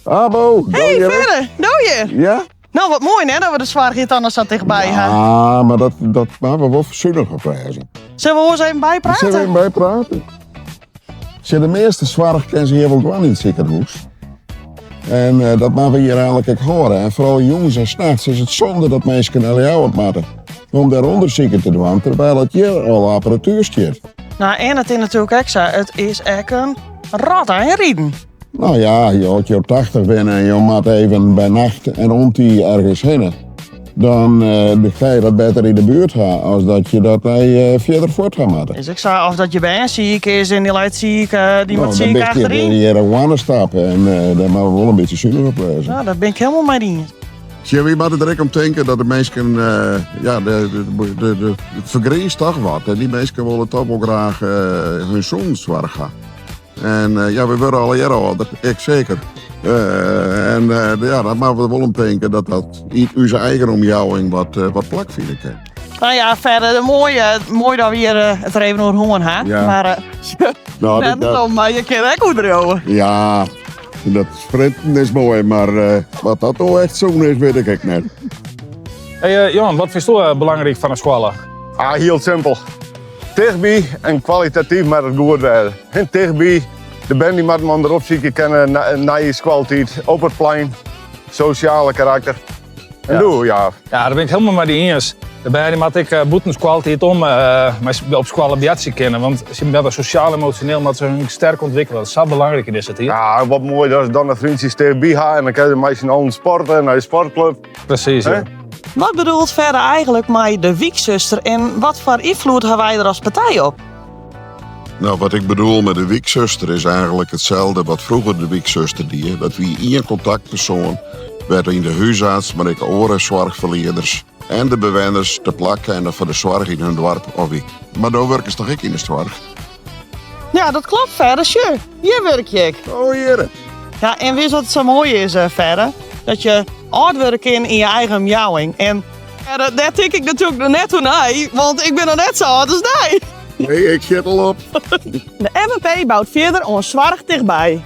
Abo, Hey, verder, doe je? Ja? Nou, wat mooi hè, dat we de zwaargeit anders zo dichtbij hebben. Ah, maar dat maken we wel verzoeniger prijzen. Zullen we ons even bijpraten? Zullen we even bij praten? De meeste zwaar kennen ze hier wel gewoon in het ziekenhuis. En dat maken we hier eigenlijk ook horen. En vooral jongens en 's nachts is het zonde dat mensen naar jou opmaken. Om daar onderzoeken te doen, terwijl het hier al apparatuur staat. Nou, en het is natuurlijk ook zo, het is echt een rat aan rieden. Nou ja, je had je 80 binnen en je maakt even bij nacht en om die ergens heen. Dan ga je dat beter in de buurt gaan, als dat je dat verder voort gaat maken. Dus ik zei of dat je bent ziek is en die leidt ziek, die moet Dan ziek ben je achterin. hier gewoon stappen en daar moeten we wel een beetje zuinig op wezen. Nou, daar ben ik helemaal mee eens. Zie je, maar er direct om denken dat de mensen, het vergrijst toch wat. En die mensen willen toch wel graag hun zoon zwaar gaan. En we worden al jaren ouder, ik zeker. Dan maken we wel om denken dat in onze eigen omjouwing wat plak vinden kan. Nou ja, verder mooi dat we hier het er even over horen hebben. Ja. Maar Nou, maar je kan ook goed dromen. ja, dat sprinten is mooi, maar wat dat nou echt zo is, weet ik net. Hey Johan, wat vind je belangrijk van een school? Ah, heel simpel. Dichtbij en kwalitatief met het goed werden. En dichtbij, de band die moet man erop zieken kennen, naar je kwaliteit, op het plein, sociale karakter. En Ja. doe, ja. Ja, daar ben ik helemaal mee eens. Daarbij moet ik boetenskwaliteit om, maar op school biatje kennen. Want ze hebben sociaal emotioneel maar ze hun sterk ontwikkelen. Dat is zo belangrijk in deze tijd. Ja, wat mooi dat is dan een vriendjes dichtbij gaan en dan kan je meisje al sporten naar je sportclub. Precies, Hè? ja. Wat bedoelt verder eigenlijk met de Wiekzuster en wat voor invloed hebben wij er als partij op? Nou, wat ik bedoel met de wiekzuster is eigenlijk hetzelfde wat vroeger de wiekzuster deed. Dat wie één contactpersoon werd in de huisarts, maar ik oren zorgverleners en de bewoners te plakken en voor de zorg in hun dorp of ik. Maar daar werken ze toch ik in de zorg? Ja, dat klopt verder, sure. Hier werk je. Oh heren. Ja, en wist wat zo mooi is verder? Dat je hard werkt in je eigen miauwing. En daar tik ik natuurlijk er net toe naar, want ik ben er net zo hard als jij. Nee, ik zit al op. De MNP bouwt verder ons zwaar dichtbij.